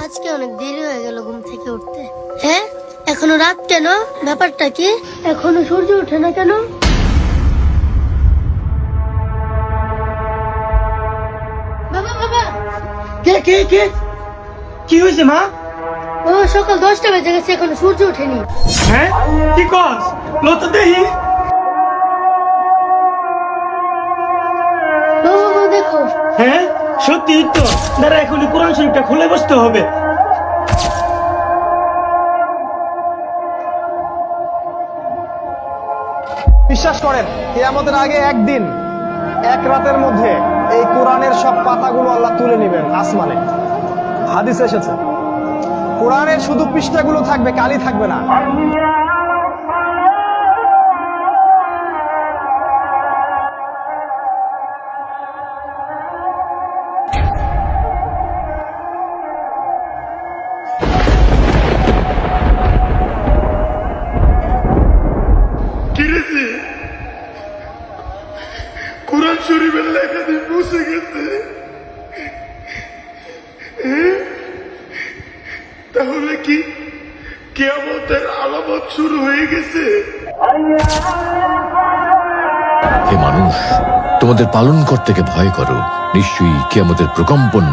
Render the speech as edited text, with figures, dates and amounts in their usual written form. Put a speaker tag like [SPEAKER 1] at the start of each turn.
[SPEAKER 1] আজকে অনেক দেরি হয়ে গেল ঘুম থেকে উঠতে। হ্যাঁ, এখনো রাত কেন? ব্যাপারটা কি? এখনো সূর্য ওঠে না কেন? বাবা বাবা,
[SPEAKER 2] কে কে কে কি হয়েছে মা?
[SPEAKER 1] বাবা সকাল 10টা বেজে গেছে, এখনো সূর্য ওঠেনি।
[SPEAKER 2] হ্যাঁ, কি কস? লত দেহি।
[SPEAKER 1] বাবা বাবা দেখো।
[SPEAKER 2] হ্যাঁ, সত্যি তো। দাঁড়া, এখনই কোরআন শরীফটা খুলে বসতে হবে।
[SPEAKER 3] বিশ্বাস করেন, কিয়ামতের আগে একদিন এক রাতের মধ্যে এই কোরআনের সব পাতাগুলো আল্লাহ তুলে নেবেন আসমানে। হাদিস এসেছে, কোরআনের শুধু পৃষ্ঠাগুলো থাকবে, কালি থাকবে না।
[SPEAKER 4] কিরেছে কোরআন শরীফের লেখা দিয়ে মুছে গেছে। তাহলে কি কিয়ামতের আলামত শুরু হয়ে গেছে?
[SPEAKER 5] হে মানুষ, তোমাদের পালনকর্তাকে ভয় করো, নিশ্চয়ই কিয়ামতের প্রকম্পন